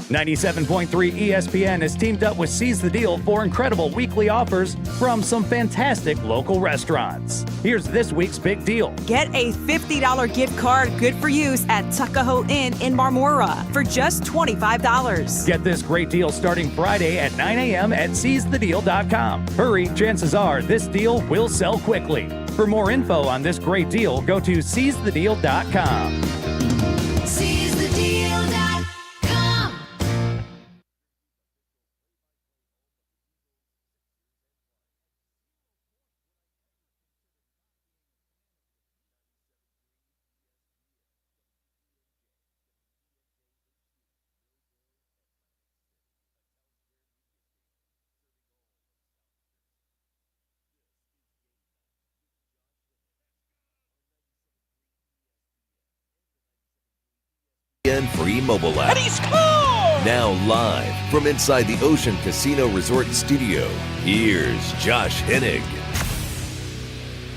97.3 ESPN has teamed up with Seize the Deal for incredible weekly offers from some fantastic local restaurants. Here's this week's big deal. Get a $50 gift card good for use at Tuckahoe Inn in Marmora for just $25. Get this great deal starting Friday at 9 a.m. at seizethedeal.com. Hurry, chances are this deal will sell quickly. For more info on this great deal, go to seizethedeal.com. SeizeTheDeal.com. Free mobile app. And he scored! Now live from inside the Ocean Casino Resort Studio, here's Josh Hennig.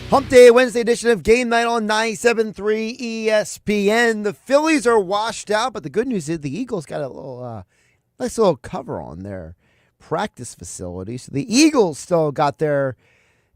Hump Day, Wednesday edition of Game Night on 97.3 ESPN. The Phillies are washed out, but the good news is the Eagles got a little nice little cover on their practice facility. So the Eagles still got their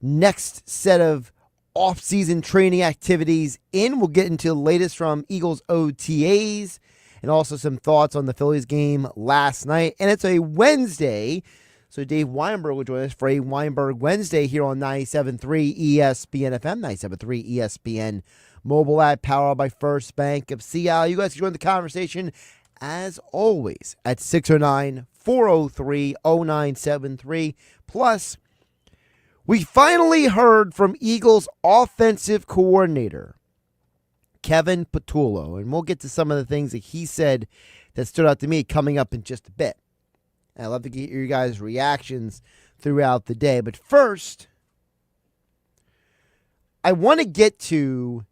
next set of off-season training activities in. We'll get into the latest from Eagles OTAs and also some thoughts on the Phillies game last night. And it's a Wednesday, so Dave Weinberg will join us for a Weinberg Wednesday here on 97.3 ESPN FM, 97.3 ESPN mobile app powered by First Bank of Seattle. You guys can join the conversation, as always, at 609-403-0973. Plus, we finally heard from Eagles offensive coordinator Kevin Patulo, and we'll get to some of the things that he said that stood out to me coming up in just a bit. I'd love to get your guys' reactions throughout the day. But first, I want to get to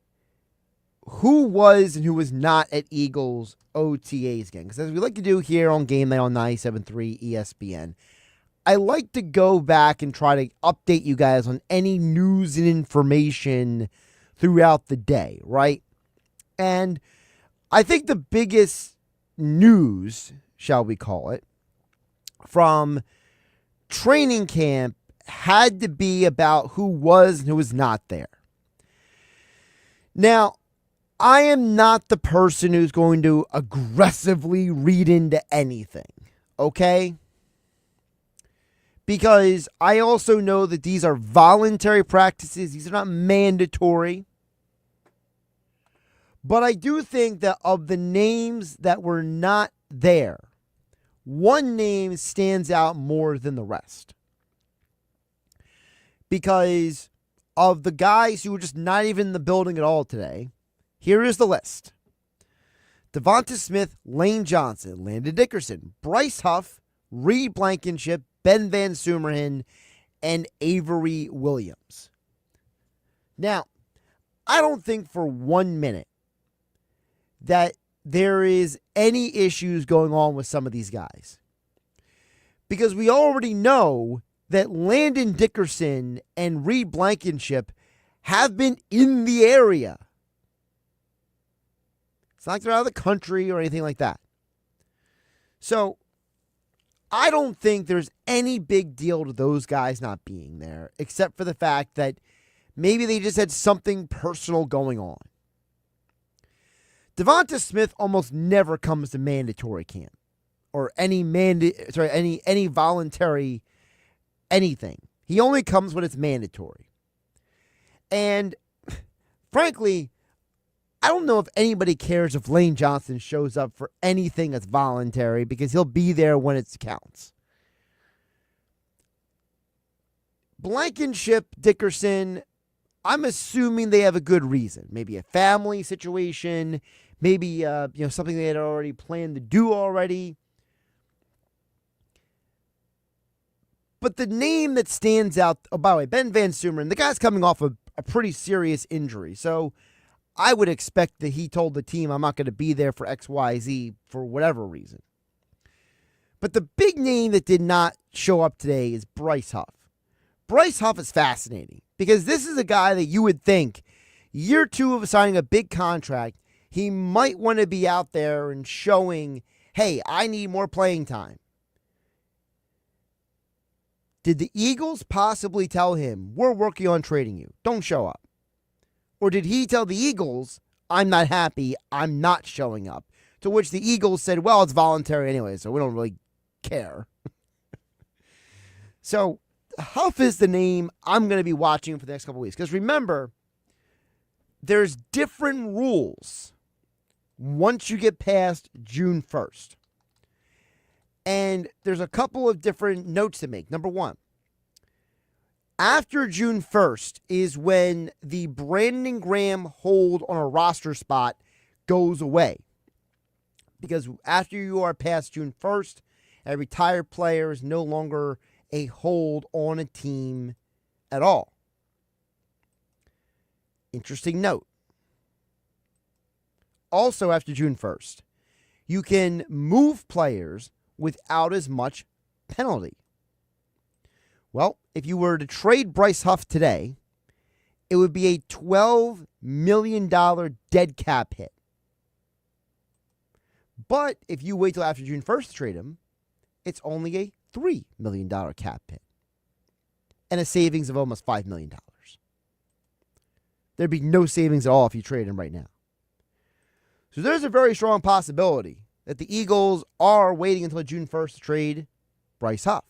who was and who was not at Eagles OTAs again. Because as we like to do here on Game Night on 97.3 ESPN, I like to go back and try to update you guys on any news and information throughout the day, right? And I think the biggest news, shall we call it, from training camp had to be about who was and who was not there. Now, I am not the person who's going to aggressively read into anything, okay? Because I also know that these are voluntary practices. These are not mandatory. But I do think that of the names that were not there, one name stands out more than the rest. Because of the guys who were just not even in the building at all today, here is the list. Devonta Smith, Lane Johnson, Landon Dickerson, Bryce Huff, Reed Blankenship, Ben Van Summerhin, and Avery Williams. Now, I don't think for 1 minute that there is any issues going on with some of these guys. Because we already know that Landon Dickerson and Reed Blankenship have been in the area. It's not like they're out of the country or anything like that. So, I don't think there's any big deal to those guys not being there, except for the fact that maybe they just had something personal going on. Devonta Smith almost never comes to mandatory camp or any voluntary anything. He only comes when it's mandatory. And frankly, I don't know if anybody cares if Lane Johnson shows up for anything that's voluntary because he'll be there when it counts. Blankenship, Dickerson, I'm assuming they have a good reason. Maybe a family situation, maybe something they had already planned to do already. But the name that stands out, oh, by the way, Ben Van Sumeren, the guy's coming off a pretty serious injury. So I would expect that he told the team, I'm not going to be there for XYZ for whatever reason. But the big name that did not show up today is Bryce Huff. Bryce Huff is fascinating because this is a guy that you would think year two of signing a big contract, he might want to be out there and showing, hey, I need more playing time. Did the Eagles possibly tell him, we're working on trading you, don't show up? Or did he tell the Eagles, I'm not happy, I'm not showing up? To which the Eagles said, well, it's voluntary anyway, so we don't really care. So Huff is the name I'm going to be watching for the next couple weeks. Because remember, there's different rules once you get past June 1st. And there's a couple of different notes to make. Number one, after June 1st is when the Brandon Graham hold on a roster spot goes away. Because after you are past June 1st, a retired player is no longer a hold on a team at all. Interesting note. Also, after June 1st, you can move players without as much penalty. Well, if you were to trade Bryce Huff today, it would be a $12 million dead cap hit. But if you wait till after June 1st to trade him, it's only a $3 million cap hit and a savings of almost $5 million. There'd be no savings at all if you trade him right now. So there's a very strong possibility that the Eagles are waiting until June 1st to trade Bryce Huff.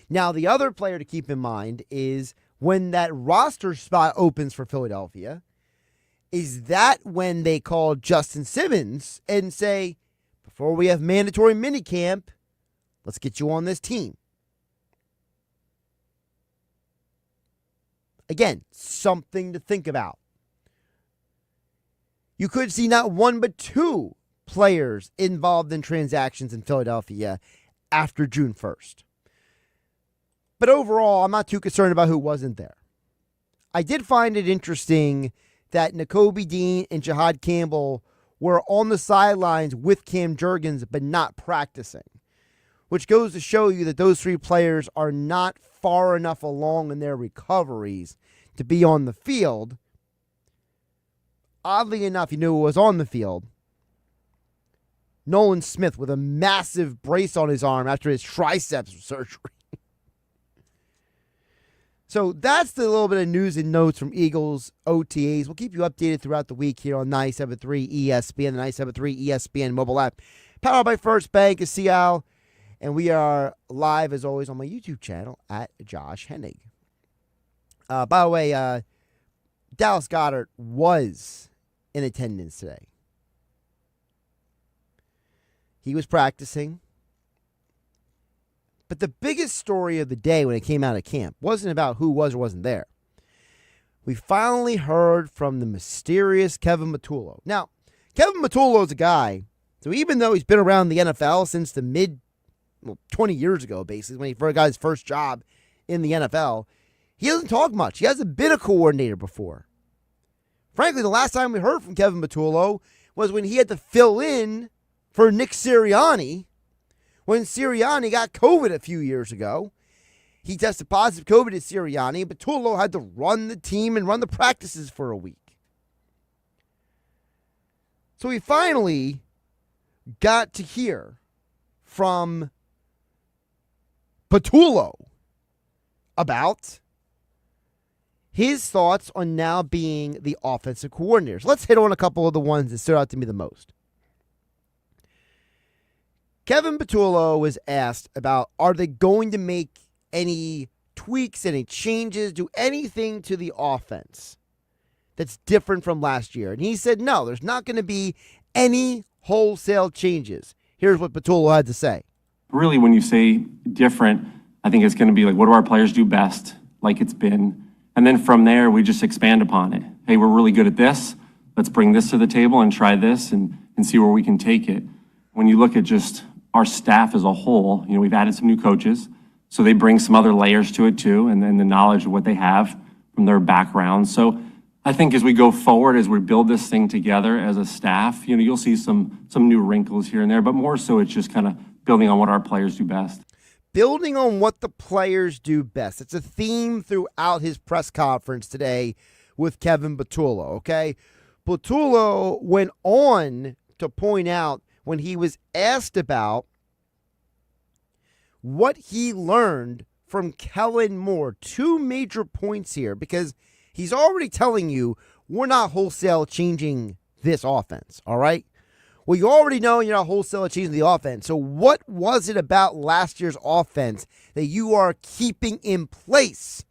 Now, the other player to keep in mind is when that roster spot opens for Philadelphia, is that when they call Justin Simmons and say, before we have mandatory minicamp, let's get you on this team. Again, something to think about. You could see not one but two players involved in transactions in Philadelphia after June 1st. But overall, I'm not too concerned about who wasn't there. I did find it interesting that Nakobe Dean and Jahad Campbell were on the sidelines with Cam Jurgens but not practicing, which goes to show you that those three players are not far enough along in their recoveries to be on the field. Oddly enough, you know who was on the field? Nolan Smith with a massive brace on his arm after his triceps surgery. So that's the little bit of news and notes from Eagles OTAs. We'll keep you updated throughout the week here on 97.3 ESPN, the 97.3 ESPN mobile app. Powered by First Bank of Seattle. And we are live, as always, on my YouTube channel at Josh Hennig. By the way, Dallas Goedert was in attendance today. He was practicing. But the biggest story of the day when it came out of camp wasn't about who was or wasn't there. We finally heard from the mysterious Kevin Patulo. Now, Kevin Patulo is a guy, so even though he's been around the NFL since the 20 years ago, basically, when he first got his first job in the NFL, he doesn't talk much. He hasn't been a coordinator before. Frankly, the last time we heard from Kevin Patulo was when he had to fill in for Nick Sirianni when Sirianni got COVID a few years ago. He tested positive COVID at Sirianni, but Patulo had to run the team and run the practices for a week. So we finally got to hear from Patulo about his thoughts on now being the offensive coordinators. Let's hit on a couple of the ones that stood out to me the most. Kevin Patulo was asked about, are they going to make any tweaks, any changes, do anything to the offense that's different from last year? And he said, no, there's not going to be any wholesale changes. Here's what Patulo had to say. Really, when you say different, I think it's going to be like, what do our players do best, like it's been? And then from there, we just expand upon it. Hey, we're really good at this. Let's bring this to the table and try this and see where we can take it. When you look at just our staff as a whole, we've added some new coaches, so they bring some other layers to it too, and then the knowledge of what they have from their background. So I think as we go forward, as we build this thing together as a staff, you'll see some new wrinkles here and there, but more so it's just kind of building on what our players do best. Building on what the players do best. It's a theme throughout his press conference today with Kevin Patulo, okay? Patulo went on to point out when he was asked about what he learned from Kellen Moore. Two major points here, because he's already telling you we're not wholesale changing this offense, all right? Well, you already know you're not wholesale changing the offense. So what was it about last year's offense that you are keeping in place?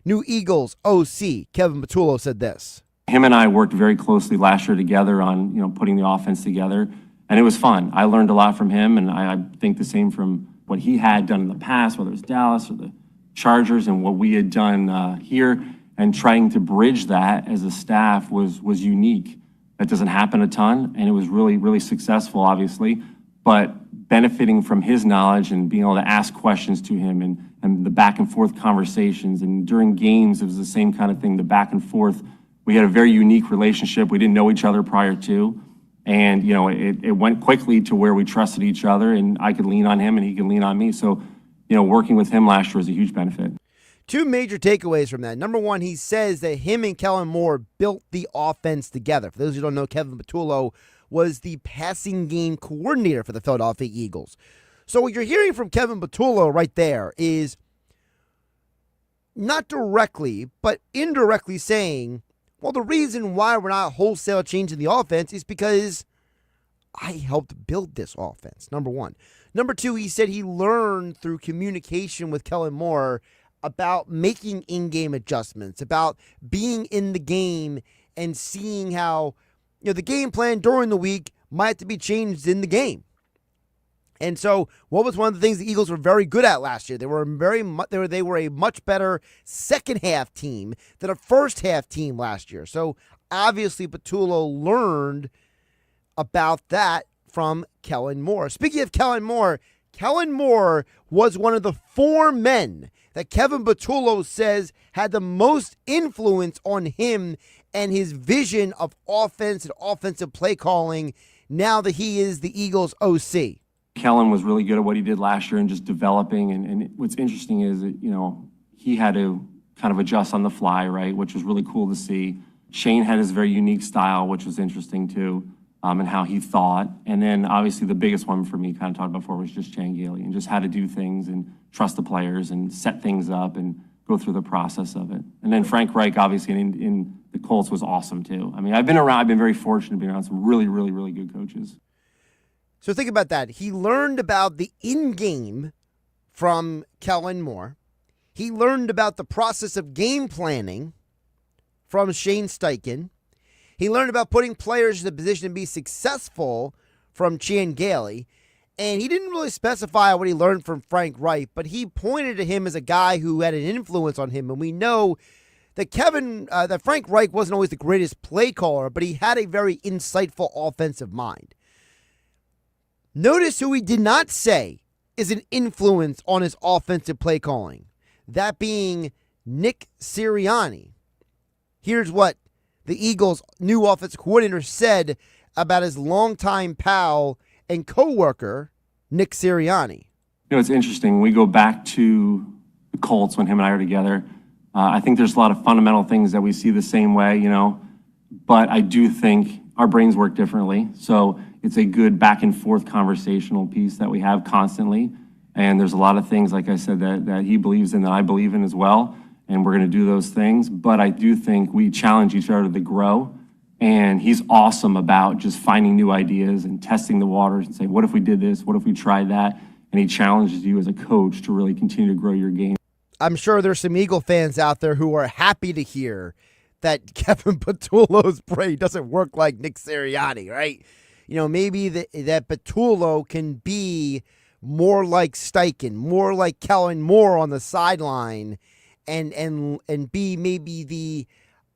New Eagles OC Kevin Patulo said this. Him and I worked very closely last year together on, putting the offense together, and it was fun. I learned a lot from him, and I think the same from what he had done in the past, whether it was Dallas or the Chargers, and what we had done here, and trying to bridge that as a staff was unique. That doesn't happen a ton, and it was really, really successful, obviously, but benefiting from his knowledge and being able to ask questions to him and the back and forth conversations, and during games, it was the same kind of thing, the back and forth. We had a very unique relationship. We didn't know each other prior to, and it went quickly to where we trusted each other, and I could lean on him and he could lean on me. So, working with him last year was a huge benefit. Two major takeaways from that. Number one, he says that him and Kellen Moore built the offense together. For those who don't know, Kevin Patulo was the passing game coordinator for the Philadelphia Eagles. So what you're hearing from Kevin Patulo right there is not directly, but indirectly saying, well, the reason why we're not wholesale changing the offense is because I helped build this offense, number one. Number two, he said he learned through communication with Kellen Moore about making in-game adjustments, about being in the game and seeing how the game plan during the week might have to be changed in the game. And so, what was one of the things the Eagles were very good at last year? They were a much better second half team than a first half team last year. So obviously, Patulo learned about that from Kellen Moore. Speaking of Kellen Moore was one of the four men that Kevin Patulo says had the most influence on him and his vision of offense and offensive play calling now that he is the Eagles OC. Kellen was really good at what he did last year and just developing. And what's interesting is that, he had to kind of adjust on the fly, right, which was really cool to see. Shane had his very unique style, which was interesting too, and how he thought. And then obviously the biggest one for me, kind of talked about before, was just Chan Gailey and just how to do things and trust the players and set things up and go through the process of it. And then Frank Reich, obviously, in the Colts was awesome too. I mean, I've been very fortunate to be around some really, really, really good coaches. So think about that. He learned about the in-game from Kellen Moore. He learned about the process of game planning from Shane Steichen. He learned about putting players in the position to be successful from Chan Gailey. And he didn't really specify what he learned from Frank Reich, but he pointed to him as a guy who had an influence on him. And we know that that Frank Reich wasn't always the greatest play caller, but he had a very insightful offensive mind. Notice who he did not say is an influence on his offensive play calling. That being Nick Sirianni. Here's what the Eagles' new offensive coordinator said about his longtime pal and co-worker, Nick Sirianni. It's interesting. We go back to the Colts when him and I are together. I think there's a lot of fundamental things that we see the same way, but I do think our brains work differently. So it's a good back and forth conversational piece that we have constantly. And there's a lot of things, like I said, that he believes in that I believe in as well. And we're going to do those things. But I do think we challenge each other to grow. And he's awesome about just finding new ideas and testing the waters and saying, what if we did this? What if we tried that? And he challenges you as a coach to really continue to grow your game. I'm sure there's some Eagle fans out there who are happy to hear that Kevin Patulo's brain doesn't work like Nick Sirianni, right? Maybe that Patulo can be more like Steichen, more like Kellen Moore on the sideline, and be maybe the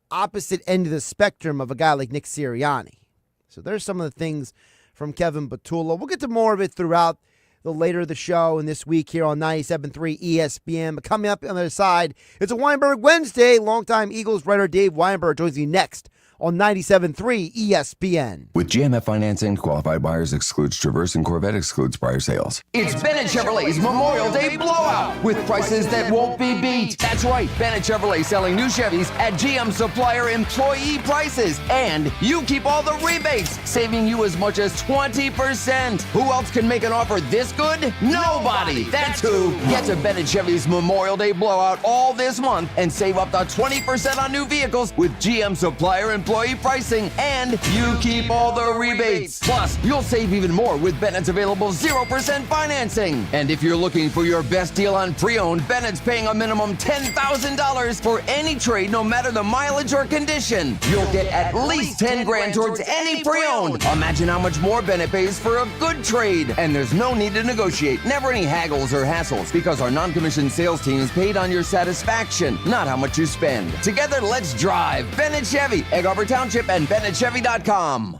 opposite end of the spectrum of a guy like Nick Sirianni. So there's some of the things from Kevin Patulo. We'll get to more of it throughout the later of the show and this week here on 97.3 ESPN. But coming up on the other side, it's a Weinberg Wednesday. Longtime Eagles writer Dave Weinberg joins you next on 97.3 ESPN. With GMF financing, qualified buyers excludes Traverse and Corvette excludes prior sales. It's Bennett Chevrolet's Memorial Day blowout with prices that won't be beat. That's right, Bennett Chevrolet selling new Chevys at GM supplier employee prices. And you keep all the rebates, saving you as much as 20%. Who else can make an offer this good? Nobody. That's who. Get to Bennett Chevy's Memorial Day blowout all this month and save up to 20% on new vehicles with GM supplier employee pricing. And you keep all the rebates. Plus, you'll save even more with Bennett's available 0% financing. And if you're looking for your best deal on pre-owned, Bennett's paying a minimum $10,000 for any trade, no matter the mileage or condition. You'll get at least 10 grand towards any pre-owned. Imagine how much more Bennett pays for a good trade. And there's no need to negotiate. Never any haggles or hassles, because our non-commissioned sales team is paid on your satisfaction, not how much you spend. Together, let's drive. Bennett Chevy, Egg Harbor Township, and BennettChevy.com.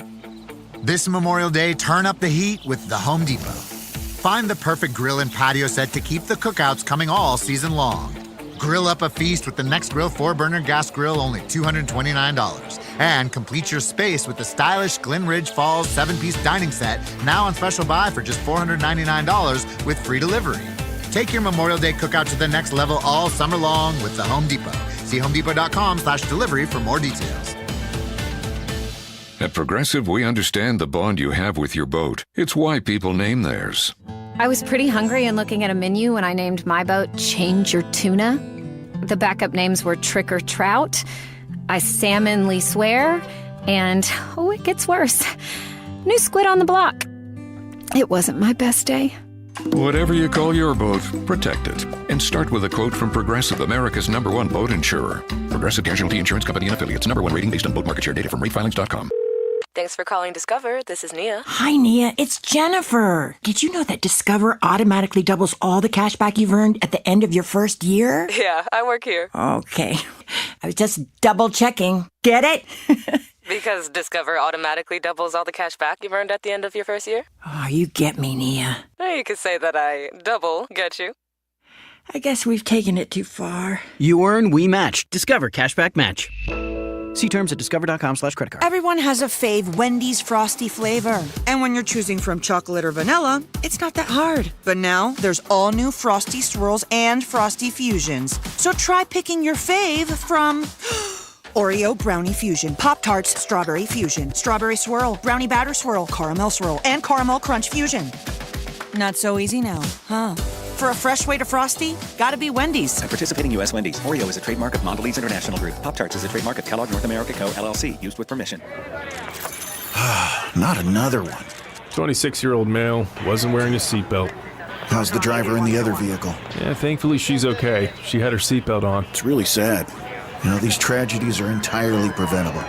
This Memorial Day, turn up the heat with the Home Depot. Find the perfect grill and patio set to keep the cookouts coming all season long. Grill up a feast with the Next Grill 4-burner gas grill, only $229. And complete your space with the stylish Glen Ridge Falls 7-piece dining set, now on special buy for just $499 with free delivery. Take your Memorial Day cookout to the next level all summer long with the Home Depot. See homedepot.com/delivery for more details. At Progressive, we understand the bond you have with your boat. It's why people name theirs. I was pretty hungry and looking at a menu when I named my boat Change Your Tuna. The backup names were Trick or Trout, I Salmonly Swear, and, oh, it gets worse, New Squid on the Block. It wasn't my best day. Whatever you call your boat, protect it. And start with a quote from Progressive, America's #1 boat insurer. Progressive Casualty Insurance Company and Affiliates. #1 rating based on boat market share data from ratefilings.com. Thanks for calling Discover. This is Nia. Hi, Nia. It's Jennifer. Did you know that Discover automatically doubles all the cash back you've earned at the end of your first year? Yeah, I work here. Okay. I was just double checking. Get it? Because Discover automatically doubles all the cash back you've earned at the end of your first year? Oh, you get me, Nia. You could say that I double get you. I guess we've taken it too far. You earn, we match. Discover Cashback Match. See terms at discover.com/credit card. Everyone has a fave Wendy's Frosty flavor. And when you're choosing from chocolate or vanilla, it's not that hard. But now, there's all new Frosty Swirls and Frosty Fusions. So try picking your fave from Oreo Brownie Fusion, Pop-Tarts Strawberry Fusion, Strawberry Swirl, Brownie Batter Swirl, Caramel Swirl, and Caramel Crunch Fusion. Not so easy now, huh? For a fresh way to Frosty, gotta be Wendy's. At participating U.S. Wendy's. Oreo is a trademark of Mondelez International Group. Pop-Tarts is a trademark of Kellogg North America Co., LLC. Used with permission. Not another one. 26-year-old male, wasn't wearing a seatbelt. How's the driver in the other vehicle? Yeah, thankfully she's okay. She had her seatbelt on. It's really sad. You know, these tragedies are entirely preventable.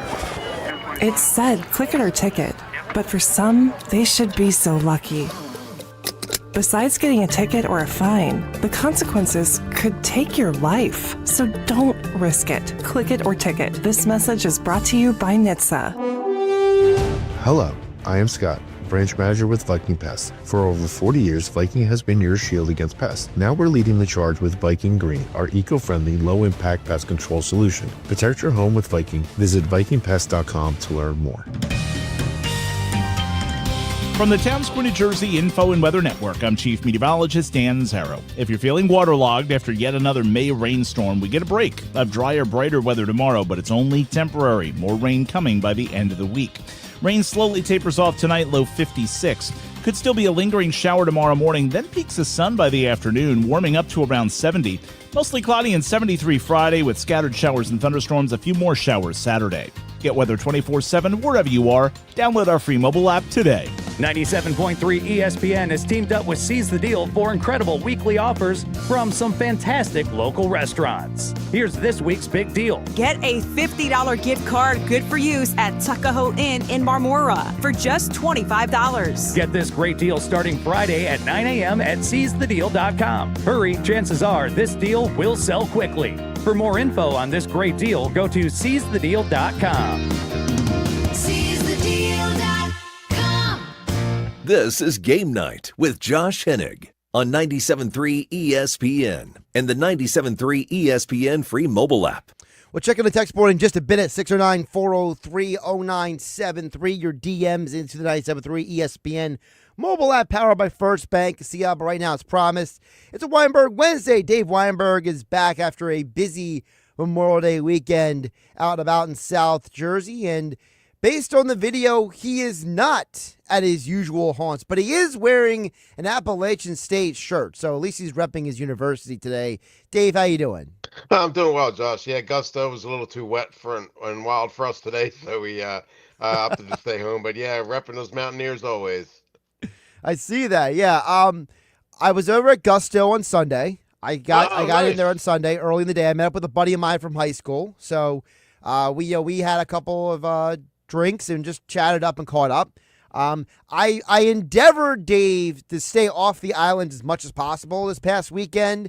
It said click it or ticket, but for some, they should be so lucky. Besides getting a ticket or a fine, the consequences could take your life. So don't risk it. Click it or ticket. This message is brought to you by NHTSA. Hello, I am Scott, branch manager with Viking Pest. For over 40 years, Viking has been your shield against pests. Now we're leading the charge with Viking Green, our eco-friendly, low-impact pest control solution. Protect your home with Viking. Visit vikingpest.com to learn more. From the Town Square, New Jersey Info and Weather Network, I'm Chief Meteorologist Dan Zarrow. If you're feeling waterlogged after yet another May rainstorm, we get a break of drier, brighter weather tomorrow, but it's only temporary. More rain coming by the end of the week. Rain slowly tapers off tonight, low 56. Could still be a lingering shower tomorrow morning, then peaks the sun by the afternoon, warming up to around 70. Mostly cloudy and 73 Friday with scattered showers and thunderstorms, a few more showers Saturday. Get weather 24/7 wherever you are. Download our free mobile app today. 97.3 ESPN has teamed up with Seize the Deal for incredible weekly offers from some fantastic local restaurants. Here's this week's big deal. Get a $50 gift card good for use at Tuckahoe Inn in Marmora for just $25. Get this great deal starting Friday at 9 a.m. at SeizeTheDeal.com. Hurry, chances are this deal will sell quickly. For more info on this great deal, go to SeizeTheDeal.com. SeizeTheDeal.com. This is Game Night with Josh Hennig on 97.3 ESPN and the 97.3 ESPN free mobile app. We'll check on the text board in just a bit at 609-403-0973. Your DMs into the 97.3 ESPN mobile app powered by First Bank. See but right now it's promised. It's a Weinberg Wednesday. Dave Weinberg is back after a busy Memorial Day weekend out and about in South Jersey. And based on the video, he is not at his usual haunts, but he is wearing an Appalachian State shirt. So at least he's repping his university today. Dave, how you doing? I'm doing well, Josh. Yeah, Gusto was a little too wet and wild for us today, so we opted to stay home. But yeah, repping those Mountaineers always. I see that. Yeah. I was over at Gusto on Sunday. I got nice. in there on Sunday early in the day. I met up with a buddy of mine from high school. So we had a couple of drinks and just chatted up and caught up. I endeavored, Dave, to stay off the island as much as possible this past weekend,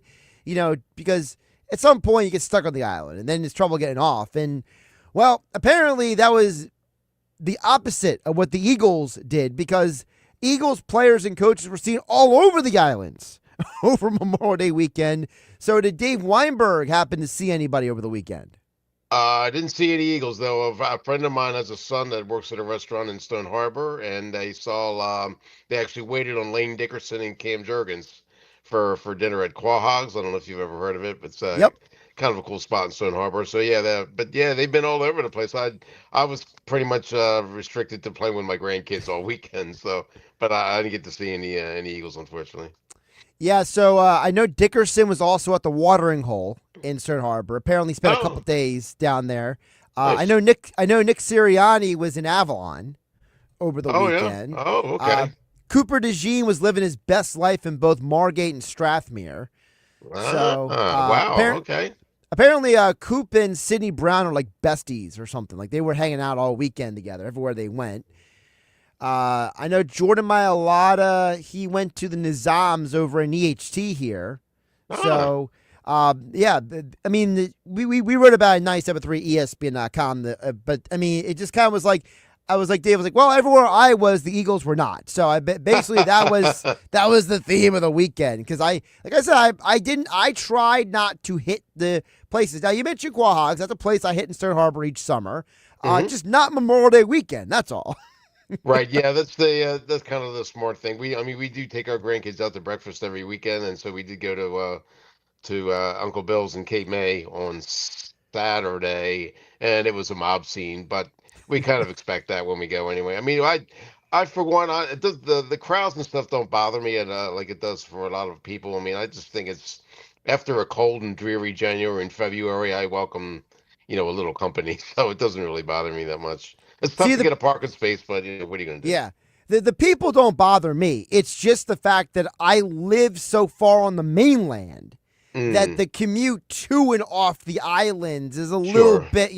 because at some point you get stuck on the island and then it's trouble getting off. And, well, apparently that was the opposite of what the Eagles did, because Eagles players and coaches were seen all over the islands over Memorial Day weekend. So did Dave Weinberg happen to see anybody over the weekend? I didn't see any Eagles, though. A friend of mine has a son that works at a restaurant in Stone Harbor, and they actually waited on Lane Dickerson and Cam Jurgens for dinner at Quahogs. I don't know if you've ever heard of it, but it's kind of a cool spot in Stone Harbor. So they've been all over the place. I was pretty much restricted to playing with my grandkids all weekend, but I didn't get to see any Eagles, unfortunately. Yeah, so I know Dickerson was also at the watering hole in Stone Harbor. Apparently spent a couple days down there. Nice. I know Nick Sirianni was in Avalon over the weekend. Yeah. Oh, okay. Cooper DeJean was living his best life in both Margate and Strathmere. Wow. Okay. Apparently, Coop and Sidney Brown are like besties or something. Like they were hanging out all weekend together everywhere they went. I know Jordan Mailata, he went to the Nizams over in EHT here. So, I mean, we wrote about it 97.3 ESPN.com, but I mean, it just kind of was like, Dave was like, well, everywhere I was, the Eagles were not. So basically that was the theme of the weekend. Cause I tried not to hit the places. Now you mentioned Quahogs. That's a place I hit in Stone Harbor each summer. Just not Memorial Day weekend. That's all. Right. Yeah, that's kind of the smart thing. We do take our grandkids out to breakfast every weekend, and so we did go to Uncle Bill's in Cape May on Saturday, and it was a mob scene, but we kind of expect that when we go anyway. I mean, I for one, the crowds and stuff don't bother me like it does for a lot of people. I mean, I just think it's after a cold and dreary January and February, I welcome a little company, so it doesn't really bother me that much. It's tough to get a parking space, but what are you going to do? Yeah. The people don't bother me. It's just the fact that I live so far on the mainland that the commute to and off the islands is a little bit,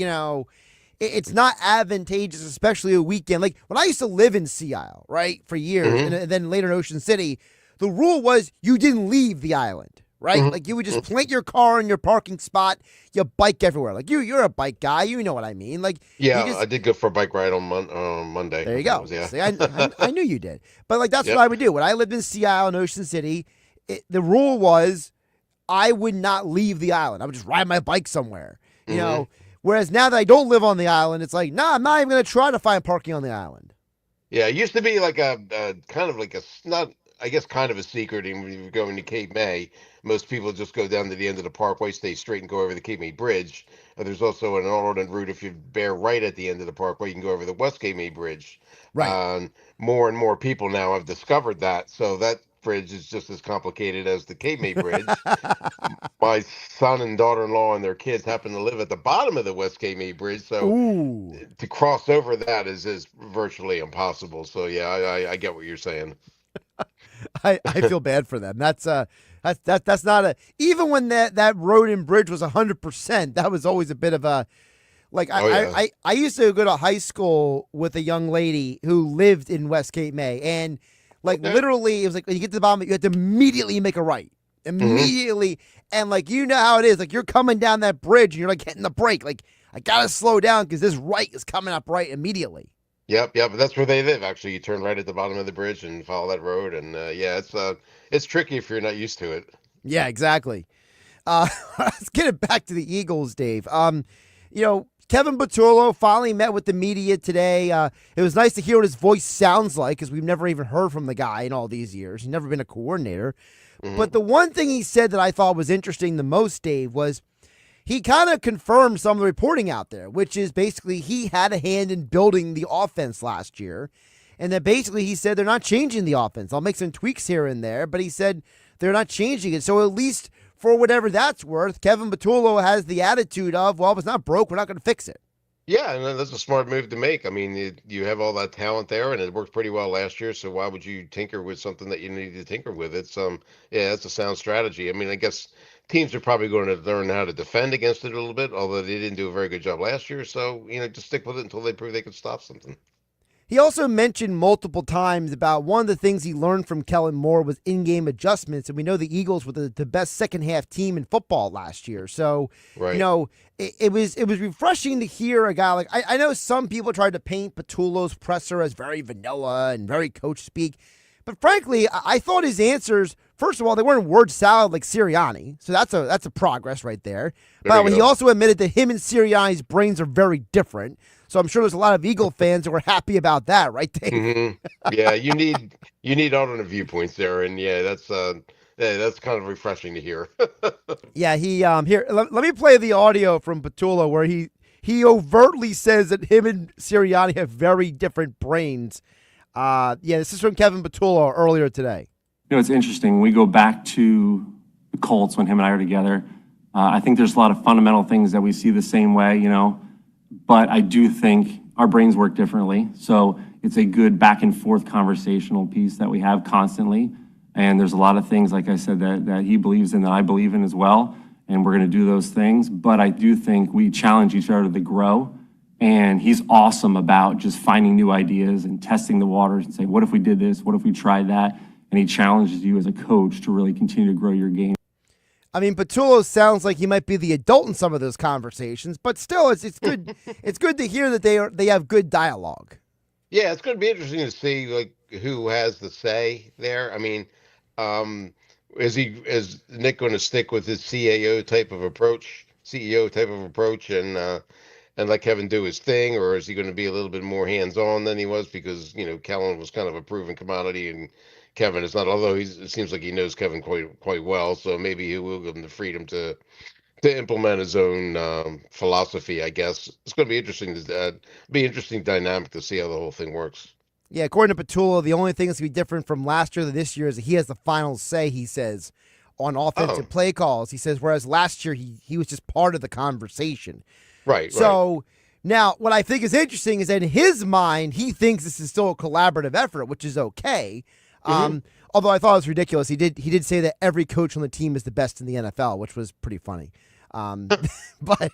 it's not advantageous, especially a weekend. Like when I used to live in Sea Isle, right, for years, and then later in Ocean City, the rule was you didn't leave the island. Right? Like you would just plant your car in your parking spot, you bike everywhere. Like you're a bike guy, you know what I mean? Like I did go for a bike ride on Monday. There you go. See, I knew you did. But like that's what I would do. When I lived in Sea Isle in Ocean City, the rule was I would not leave the island. I would just ride my bike somewhere. You know. Whereas now that I don't live on the island, it's like, I'm not even gonna try to find parking on the island. Yeah, it used to be like a kind of like kind of a secret. And when you're going to Cape May, most people just go down to the end of the parkway, stay straight, and go over the Cape May Bridge. There's also an alternate route. If you bear right at the end of the parkway, you can go over the West Cape May Bridge. Right. More and more people now have discovered that. So that bridge is just as complicated as the Cape May Bridge. My son and daughter-in-law and their kids happen to live at the bottom of the West Cape May Bridge. So to cross over that is virtually impossible. So, yeah, I get what you're saying. I feel bad for them. That's not a, even when that road and bridge was 100%, that was always a bit of a, like, I used to go to high school with a young lady who lived in West Cape May, and like literally it was like when you get to the bottom, you have to immediately make a right. Immediately. And like, you know how it is, like you're coming down that bridge and you're like hitting the brake, like I gotta slow down because this right is coming up right immediately. Yep, that's where they live. Actually, you turn right at the bottom of the bridge and follow that road, and it's tricky if you're not used to it. Yeah, exactly. Let's get it back to the Eagles, Dave. Kevin Patulo finally met with the media today. It was nice to hear what his voice sounds like because we've never even heard from the guy in all these years. He's never been a coordinator. Mm-hmm. But the one thing he said that I thought was interesting the most, Dave, was he kind of confirmed some of the reporting out there, which is basically he had a hand in building the offense last year. And that basically he said they're not changing the offense. I'll make some tweaks here and there, but he said they're not changing it. So at least for whatever that's worth, Kevin Patulo has the attitude of, well, if it's not broke, we're not going to fix it. Yeah, and that's a smart move to make. I mean, you have all that talent there, and it worked pretty well last year. So why would you tinker with something that you need to tinker with? It's that's a sound strategy. I mean, I guess teams are probably going to learn how to defend against it a little bit, although they didn't do a very good job last year. So just stick with it until they prove they can stop something. He also mentioned multiple times about one of the things he learned from Kellen Moore was in-game adjustments, and we know the Eagles were the best second-half team in football last year. So, right. It was refreshing to hear a guy like I know some people tried to paint Patulo's presser as very vanilla and very coach speak, but frankly, I thought his answers, first of all, they weren't word salad like Sirianni, so that's a progress right there. But he also admitted that him and Sirianni's brains are very different. So I'm sure there's a lot of Eagle fans who are happy about that, right, Dave? Mm-hmm. Yeah, you need alternate viewpoints there, and that's kind of refreshing to hear. Yeah, he here. Let me play the audio from Patulo where he overtly says that him and Sirianni have very different brains. This is from Kevin Patulo earlier today. It's interesting. We go back to the Colts when him and I are together. I think there's a lot of fundamental things that we see the same way, But I do think our brains work differently. So it's a good back and forth conversational piece that we have constantly. And there's a lot of things, like I said, that he believes in that I believe in as well. And we're going to do those things. But I do think we challenge each other to grow. And he's awesome about just finding new ideas and testing the waters and saying, what if we did this? What if we tried that? And he challenges you as a coach to really continue to grow your game. I mean, Patulo sounds like he might be the adult in some of those conversations, but still, it's good. It's good to hear that they have good dialogue. Yeah, it's going to be interesting to see who has the say there. I mean, is Nick going to stick with his CEO type of approach, and let Kevin do his thing, or is he going to be a little bit more hands-on than he was because Kellen was kind of a proven commodity and Kevin is not, although it seems like he knows Kevin quite well, so maybe he will give him the freedom to implement his own philosophy, I guess. It's going to be interesting dynamic to see how the whole thing works. Yeah, according to Patulo, the only thing that's going to be different from last year to this year is that he has the final say, he says, on offensive play calls. He says, whereas last year he was just part of the conversation. Right. So now what I think is interesting is that in his mind, he thinks this is still a collaborative effort, which is okay. Although I thought it was ridiculous. He did say that every coach on the team is the best in the NFL, which was pretty funny. But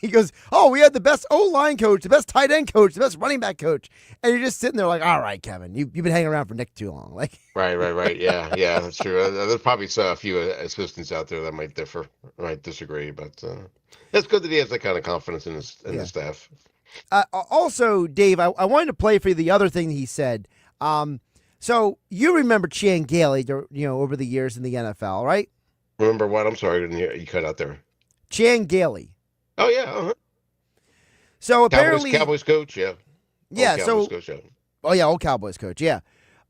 he goes, "Oh, we had the best O-line coach, the best tight end coach, the best running back coach," and you're just sitting there like, "All right, Kevin, you've been hanging around for Nick too long." Like, right. Yeah, that's true. There's probably a few assistants out there that might disagree, but it's good that he has that kind of confidence in his staff. Also, Dave, I wanted to play for you the other thing he said. So you remember Chan Gailey, over the years in the NFL, right? Remember what? I'm sorry, I didn't hear you cut out there. Chan Gailey. Oh yeah. Uh-huh. So apparently, Cowboys coach, yeah. Yeah. Cowboys coach, yeah. Oh yeah, old Cowboys coach, yeah.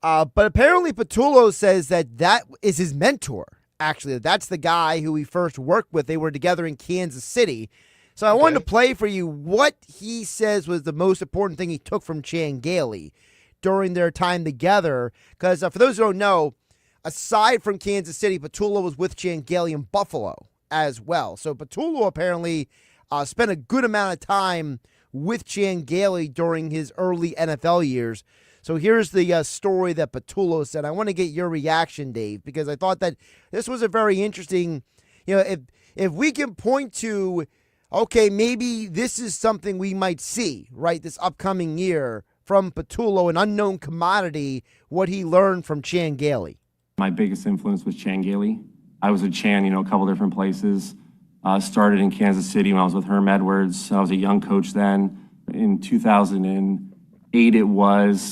But apparently, Patulo says that is his mentor. Actually, that's the guy who he first worked with. They were together in Kansas City. So I wanted to play for you what he says was the most important thing he took from Chan Gailey during their time together. Because for those who don't know, aside from Kansas City, Patulo was with Chan Gailey in Buffalo as well. So Patulo apparently spent a good amount of time with Chan Gailey during his early NFL years. So here's the story that Patulo said. I want to get your reaction, Dave, because I thought that this was a very interesting, if we can point to, okay, maybe this is something we might see, right, this upcoming year from Patulo, an unknown commodity, what he learned from Chan Gailey. My biggest influence was Chan Gailey. I was with Chan, a couple different places. Started in Kansas City when I was with Herm Edwards. I was a young coach then. In 2008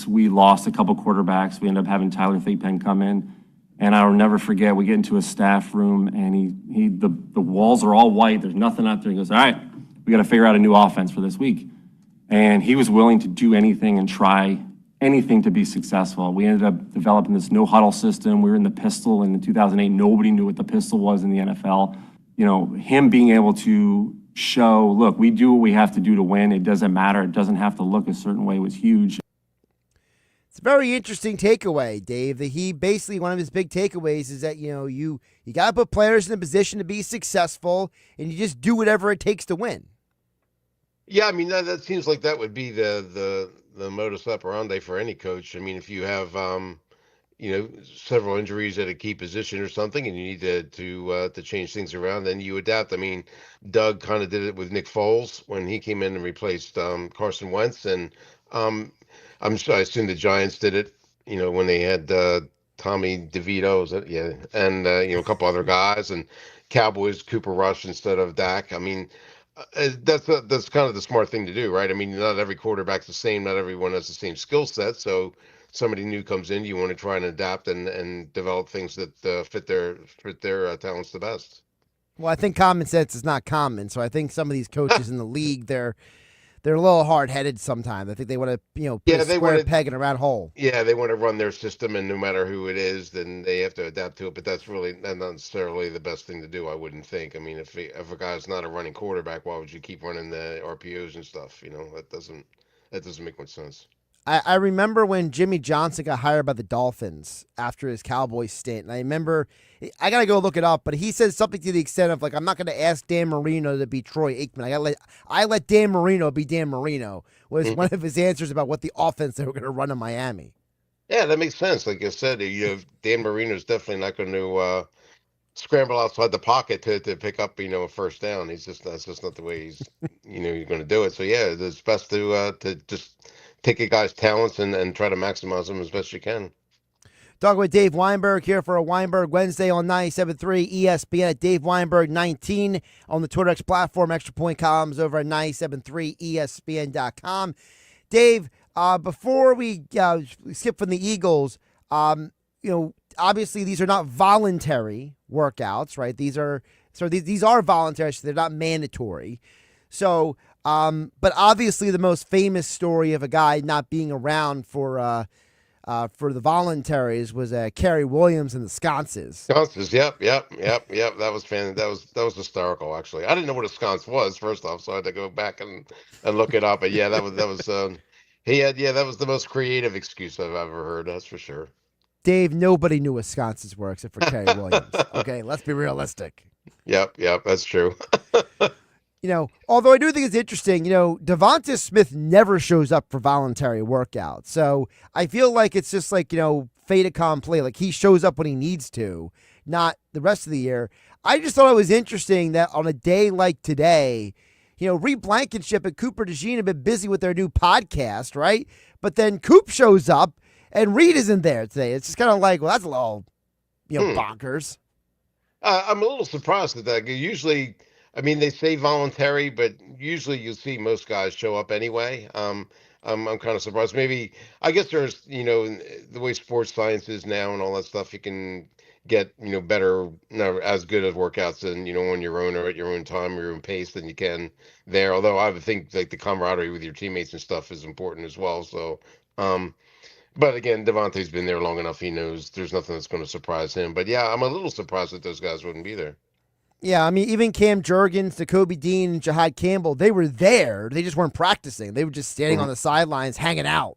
we lost a couple quarterbacks. We ended up having Tyler Thigpen come in. And I'll never forget, we get into a staff room, and the walls are all white. There's nothing up there. He goes, all right, we got to figure out a new offense for this week. And he was willing to do anything and try anything to be successful. We ended up developing this no-huddle system. We were in the pistol in 2008. Nobody knew what the pistol was in the NFL. You know, him being able to show, look, we do what we have to do to win. It doesn't matter. It doesn't have to look a certain way was huge. It's a very interesting takeaway, Dave, that he basically, one of his big takeaways is that, you got to put players in a position to be successful, and you just do whatever it takes to win. Yeah, I mean, that seems like that would be the modus operandi for any coach. I mean, if you have, several injuries at a key position or something, and you need to change things around, then you adapt. I mean, Doug kind of did it with Nick Foles when he came in and replaced Carson Wentz, and I assume the Giants did it, when they had Tommy DeVito, and a couple other guys, and Cowboys Cooper Rush instead of Dak. I mean, that's kind of the smart thing to do, right? I mean, not every quarterback's the same, not everyone has the same skill set, so somebody new comes in, you want to try and adapt and develop things that fit their talents the best. Well, I think common sense is not common, so I think some of these coaches in the league, they're a little hard-headed sometimes. I think they want to, put a square peg in a round hole. Yeah, they want to run their system, and no matter who it is, then they have to adapt to it. But that's really not necessarily the best thing to do, I wouldn't think. I mean, if a guy's not a running quarterback, why would you keep running the RPOs and stuff? That doesn't make much sense. I remember when Jimmy Johnson got hired by the Dolphins after his Cowboys stint. And I remember, I got to go look it up, but he said something to the extent of, I'm not going to ask Dan Marino to be Troy Aikman. I let Dan Marino be Dan Marino, was one of his answers about what the offense they were going to run in Miami. Yeah, that makes sense. Like I said, Dan Marino's definitely not going to scramble outside the pocket to pick up, a first down. That's just not the way he's, you're going to do it. So, yeah, it's best to just take a guy's talents and try to maximize them as best you can. Talking with Dave Weinberg here for a Weinberg Wednesday on 97.3 ESPN at Dave Weinberg 19 on the Twitter X platform. Extra point columns over at 97.3 ESPN.com. Dave, before we skip from the Eagles, obviously these are not voluntary workouts, right? These are voluntary, so they're not mandatory. So, but obviously the most famous story of a guy not being around for the voluntaries was Kerry Williams and the sconces. Sconces, yep. That was that was historical, actually. I didn't know what a sconce was, first off, so I had to go back and look it up. But yeah, that was that was the most creative excuse I've ever heard. That's for sure. Dave, nobody knew what sconces were except for Kerry Williams. Okay, let's be realistic. Yep, that's true. Although I do think it's interesting, Devonta Smith never shows up for voluntary workouts. So I feel like it's just fait accompli. Like he shows up when he needs to, not the rest of the year. I just thought it was interesting that on a day like today, Reed Blankenship and Cooper DeJean have been busy with their new podcast, right? But then Coop shows up and Reed isn't there today. It's just kind of like, well, that's a little, bonkers. I'm a little surprised at that. Usually, I mean, they say voluntary, but usually you'll see most guys show up anyway. I'm kind of surprised. Maybe, I guess there's, the way sports science is now and all that stuff, you can get, better, as good as workouts and, on your own or at your own time, your own pace than you can there. Although I would think the camaraderie with your teammates and stuff is important as well. So, but again, Devontae's been there long enough. He knows there's nothing that's going to surprise him. But yeah, I'm a little surprised that those guys wouldn't be there. Yeah, I mean, even Cam Jurgens, Jacoby Dean, and Jahad Campbell, they were there. They just weren't practicing. They were just standing on the sidelines, hanging out,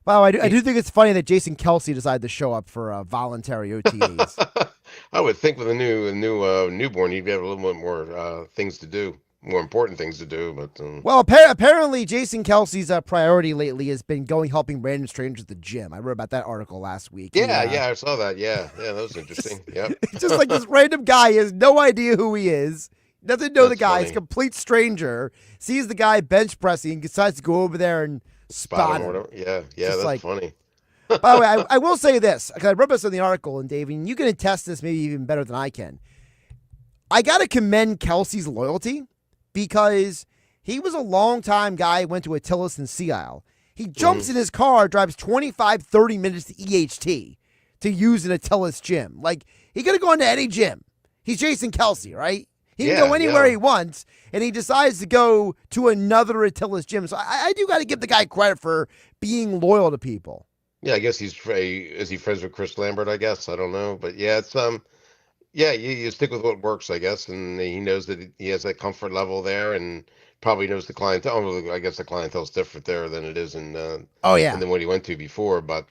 Wow, I do think it's funny that Jason Kelsey decided to show up for voluntary OTAs. I would think with a newborn, he'd have a little bit more things to do. More important things to do, but well, apparently Jason Kelsey's priority lately has been helping random strangers at the gym. I wrote about that article last week. Yeah, I saw that. Yeah, that was interesting. Yep. Just like this random guy, he has no idea who he is, doesn't know the guy, funny. He's a complete stranger, sees the guy bench pressing and decides to go over there and spot him. Yeah, that's funny. By the way, I will say this, because I wrote this in the article, and Dave, and you can attest this maybe even better than I can. I got to commend Kelsey's loyalty, because he was a long-time guy who went to Attilas and Sea Isle. He jumps in his car, drives 25, 30 minutes to EHT to use an Attilas gym. Like, he could have gone to any gym. He's Jason Kelsey, right? He can go anywhere he wants, and he decides to go to another Attilas gym. So I do got to give the guy credit for being loyal to people. Yeah, I guess is he friends with Chris Lambert? I guess I don't know, but yeah, it's yeah, you stick with what works, I guess, and he knows that he has that comfort level there, and probably knows the clientele. I guess the clientele's different there than it is in and then what he went to before, but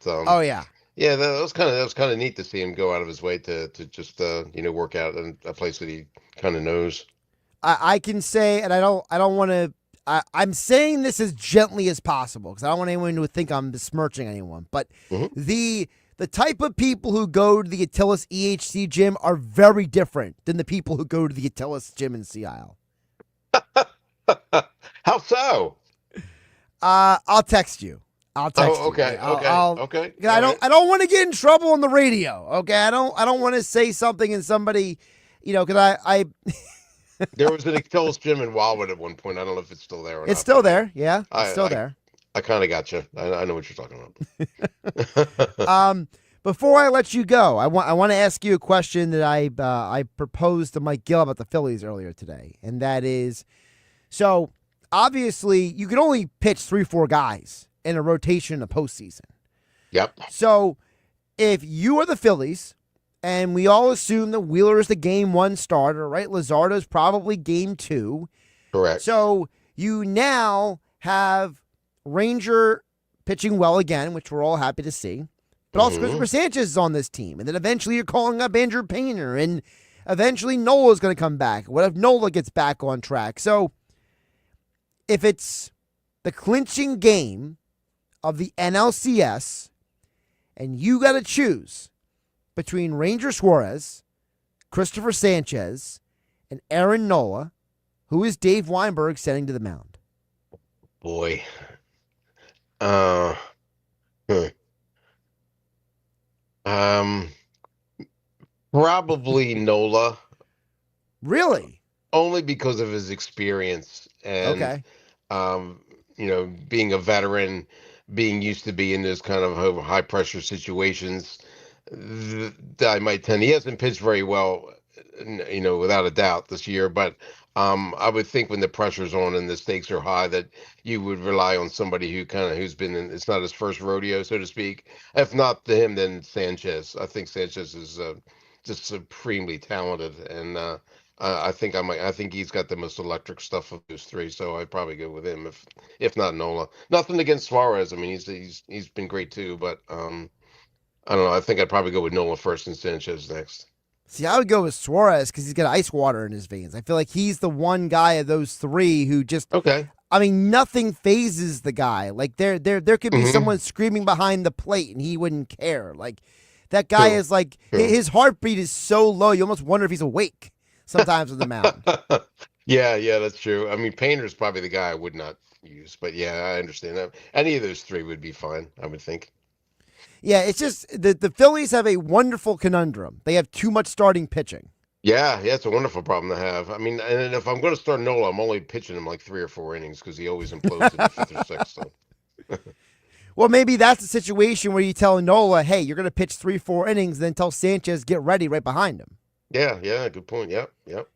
yeah, that was kind of neat to see him go out of his way to just work out in a place that he kind of knows. I can say, and I don't want to. I'm saying this as gently as possible because I don't want anyone to think I'm besmirching anyone. But the type of people who go to the Attilas EHC gym are very different than the people who go to the Attilas gym in Seattle. How so? I'll text you. I'll text you. Okay. I don't want to get in trouble on the radio. Okay. I don't want to say something and somebody, because I There was an Attilas gym in Wildwood at one point. I don't know if it's still there or not. It's still there. Yeah. It's still there. I kind of got you. I know what you're talking about. Before I let you go, I want to ask you a question that I proposed to Mike Gill about the Phillies earlier today, and that is, so obviously you can only pitch 3-4 guys in a rotation in the postseason. Yep. So if you are the Phillies, and we all assume that Wheeler is the game 1 starter, right? Luzardo's probably game 2. Correct. So you now have Ranger pitching well again, which we're all happy to see. But also Christopher Sanchez is on this team. And then eventually you're calling up Andrew Painter. And eventually Nola's going to come back. What if Nola gets back on track? So if it's the clinching game of the NLCS and you got to choose between Ranger Suarez, Christopher Sanchez, and Aaron Nola, who is Dave Weinberg sending to the mound? Boy. Probably Nola. Really? Only because of his experience and being a veteran, being used to be in this kind of high pressure situations. I might tend. He hasn't pitched very well, without a doubt this year. But I would think when the pressure's on and the stakes are high, that you would rely on somebody who's been in. It's not his first rodeo, so to speak. If not him, then Sanchez. I think Sanchez is just supremely talented, and I think he's got the most electric stuff of those three. So I'd probably go with him if not Nola. Nothing against Suarez. I mean, he's been great too, but I don't know. I think I'd probably go with Nola first and Sanchez next. See, I would go with Suarez because he's got ice water in his veins. I feel like he's the one guy of those three who just I mean, nothing phases the guy. Like there could be someone screaming behind the plate and he wouldn't care. Like that guy is like his heartbeat is so low you almost wonder if he's awake sometimes on the mound. Yeah, that's true. I mean, Painter's probably the guy I would not use, but yeah, I understand that. Any of those three would be fine, I would think. Yeah, it's just the Phillies have a wonderful conundrum. They have too much starting pitching. Yeah, it's a wonderful problem to have. I mean, and if I'm going to start Nola, I'm only pitching him like 3 or 4 innings because he always implodes in the 5th or 6th. So. Well, maybe that's the situation where you tell Nola, hey, you're going to pitch 3-4 innings, then tell Sanchez, get ready right behind him. Yeah, good point. Yep.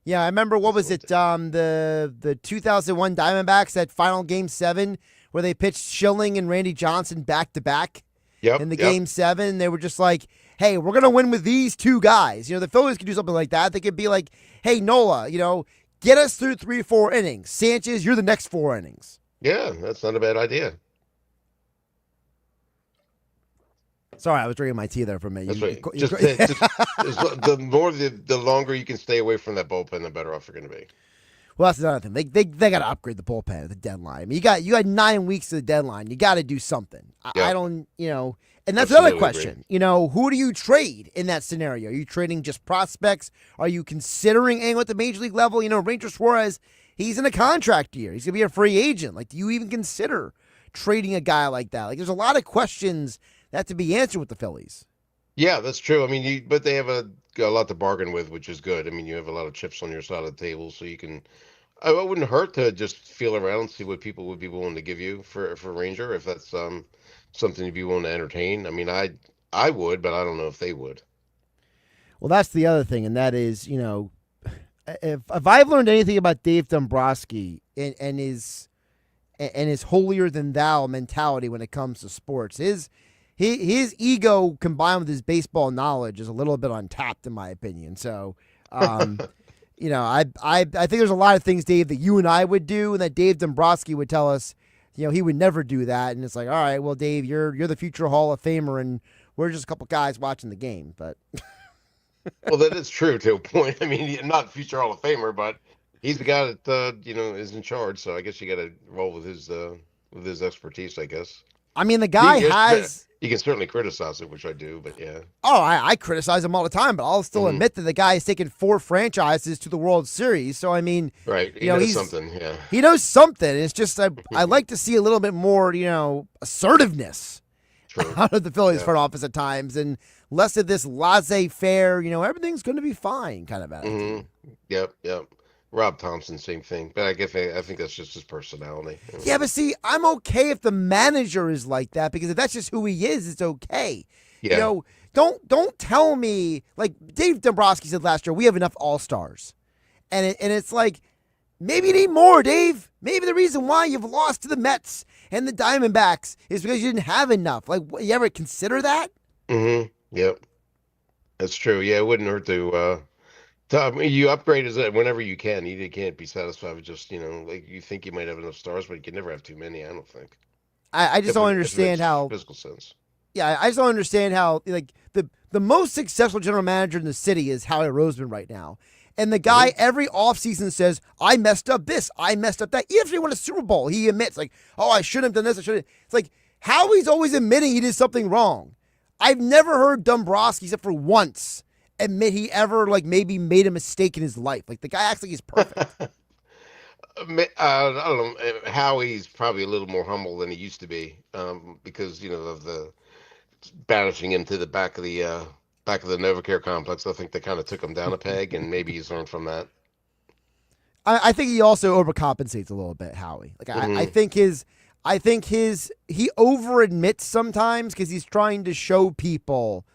Yeah, I remember, what was it, the 2001 Diamondbacks, that final Game 7 where they pitched Schilling and Randy Johnson back-to-back? In the Game 7, they were just like, hey, we're going to win with these 2 guys. The Phillies could do something like that. They could be like, hey, Nola, get us through 3-4 innings. Sanchez, you're the next 4 innings. Yeah, that's not a bad idea. Sorry, I was drinking my tea there for a minute. That's right. The longer you can stay away from that bullpen, the better off you're going to be. Well, that's another thing. They got to upgrade the bullpen at the deadline. I mean, you had 9 weeks to the deadline. You got to do something. I don't, and that's another question. Agree. Who do you trade in that scenario? Are you trading just prospects? Are you considering anyone at the major league level? Ranger Suarez, he's in a contract year. He's going to be a free agent. Like, do you even consider trading a guy like that? Like, there's a lot of questions that have to be answered with the Phillies. Yeah, that's true. I mean, but they have a lot to bargain with, which is good. I mean, you have a lot of chips on your side of the table, so you can. It wouldn't hurt to just feel around and see what people would be willing to give you for Ranger, if that's something you'd be willing to entertain. I mean, I I would, but I don't know if they would. Well, that's the other thing, and that is, if I've learned anything about Dave Dombrowski and his holier than thou mentality when it comes to sports, his ego combined with his baseball knowledge is a little bit untapped, in my opinion. So, I think there's a lot of things, Dave, that you and I would do, and that Dave Dombrowski would tell us, he would never do that. And it's like, all right, well, Dave, you're the future Hall of Famer, and we're just a couple guys watching the game. But well, that is true to a point. I mean, he's not future Hall of Famer, but he's the guy that is in charge. So I guess you got to roll with his expertise, I guess. I mean, the guy has. You can certainly criticize it, which I do, but yeah. Oh, I criticize him all the time, but I'll still admit that the guy has taken 4 franchises to the World Series. So I mean, right? He knows something. Yeah, he knows something. It's just I like to see a little bit more, assertiveness out of the Phillies front office at times, and less of this laissez-faire, everything's going to be fine kind of attitude. Yep. Rob Thompson, same thing. But I think that's just his personality. Yeah, but see, I'm okay if the manager is like that, because if that's just who he is, it's okay. Yeah. Don't tell me, like Dave Dombrowski said last year, we have enough all-stars. And it's like, maybe you need more, Dave. Maybe the reason why you've lost to the Mets and the Diamondbacks is because you didn't have enough. Like, you ever consider that? Yep. That's true. Yeah, it wouldn't hurt to you upgrade whenever you can. You can't be satisfied with just, like you think you might have enough stars, but you can never have too many, I don't think. I just don't understand how physical sense. Yeah, I just don't understand how, like, the most successful general manager in the city is Howie Roseman right now. And the guy every offseason says, I messed up this, I messed up that. Even if he won a Super Bowl, he admits, like, oh, I shouldn't have done this, I shouldn't. It's like, Howie's always admitting he did something wrong. I've never heard Dombrowski, except for once, admit he ever, like, maybe made a mistake in his life. Like, the guy acts like he's perfect. I don't know. Howie's probably a little more humble than he used to be, because of the banishing him to the back of the NovaCare complex. I think they kind of took him down a peg, and maybe he's learned from that. I think he also overcompensates a little bit, Howie. Like, I think he over admits sometimes because he's trying to show people,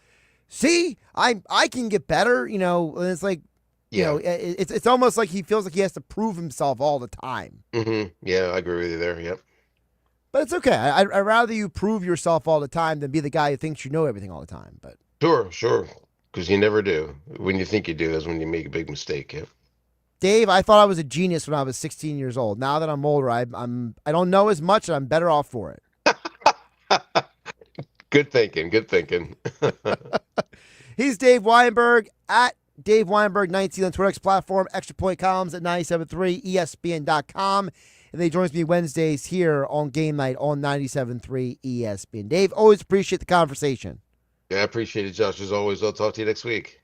see, I can get better, and it's like, it's almost like he feels like he has to prove himself all the time. Yeah, I agree with you there. Yep. But it's okay. I'd rather you prove yourself all the time than be the guy who thinks you know everything all the time. But sure, because you never do. When you think you do, that's when you make a big mistake. Yeah. Dave, I thought I was a genius when I was 16 years old. Now that I'm older, I don't know as much, and I'm better off for it. Good thinking. He's Dave Weinberg at Dave Weinberg 19 on Twitter X platform, Extra Point columns at 97.3 ESPN.com. And he joins me Wednesdays here on Game Night on 97.3 ESPN. Dave, always appreciate the conversation. Yeah, I appreciate it, Josh. As always, I'll talk to you next week.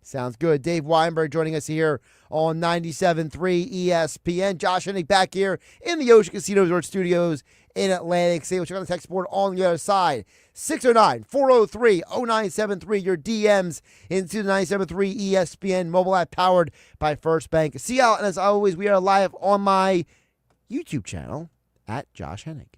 Sounds good. Dave Weinberg joining us here on 97.3 ESPN. Josh Hennig back here in the Ocean Casino Resort Studios in Atlantic City. We'll check on the text board on the other side. 609-403-0973. Your DMs into the 97.3 ESPN mobile app powered by First Bank. See y'all, and as always, we are live on my YouTube channel at Josh Hennig.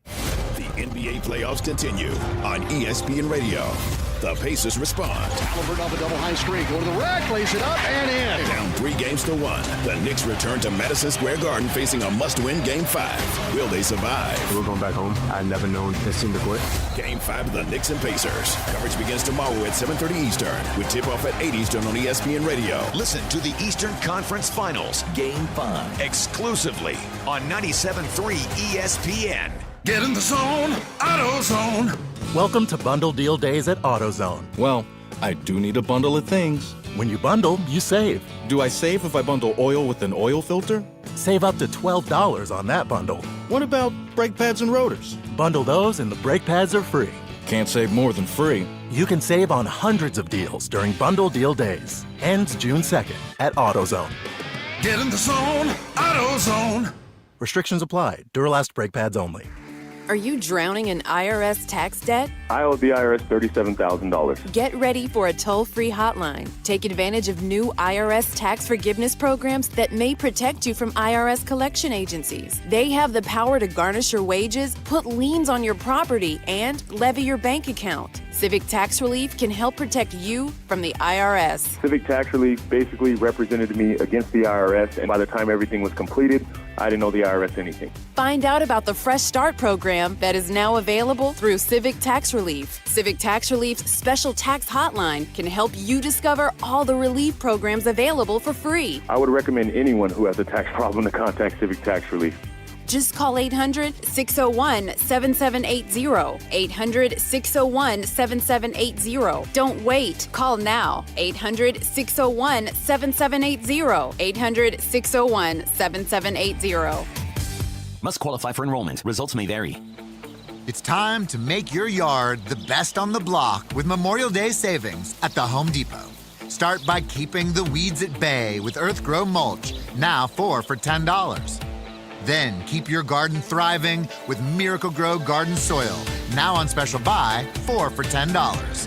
The NBA playoffs continue on ESPN Radio. The Pacers respond. Halliburton off a double high screen. Go to the rack, lace it up, and in. Down 3-1. The Knicks return to Madison Square Garden facing a must-win Game 5. Will they survive? We're going back home. I've never known this team to quit. Game 5 of the Knicks and Pacers. Coverage begins tomorrow at 7:30 Eastern with tip-off at 8 Eastern on ESPN Radio. Listen to the Eastern Conference Finals, Game 5, exclusively on 97.3 ESPN. Get in the zone, AutoZone. Welcome to Bundle Deal Days at AutoZone. Well, I do need a bundle of things. When you bundle, you save. Do I save if I bundle oil with an oil filter? Save up to $12 on that bundle. What about brake pads and rotors? Bundle those and the brake pads are free. Can't save more than free. You can save on hundreds of deals during Bundle Deal Days. Ends June 2nd at AutoZone. Get in the zone, AutoZone. Restrictions apply. Duralast brake pads only. Are you drowning in IRS tax debt? I owe the IRS $37,000. Get ready for a toll-free hotline. Take advantage of new IRS tax forgiveness programs that may protect you from IRS collection agencies. They have the power to garnish your wages, put liens on your property, and levy your bank account. Civic Tax Relief can help protect you from the IRS. Civic Tax Relief basically represented me against the IRS, and by the time everything was completed, I didn't owe the IRS anything. Find out about the Fresh Start program that is now available through Civic Tax Relief. Civic Tax Relief's special tax hotline can help you discover all the relief programs available for free. I would recommend anyone who has a tax problem to contact Civic Tax Relief. Just call 800-601-7780. 800-601-7780. Don't wait. Call now. 800-601-7780. 800-601-7780. Must qualify for enrollment. Results may vary. It's time to make your yard the best on the block with Memorial Day savings at the Home Depot. Start by keeping the weeds at bay with Earth Grow mulch, now 4 for $10. Then keep your garden thriving with Miracle Grow garden soil, now on special buy, 4 for $10.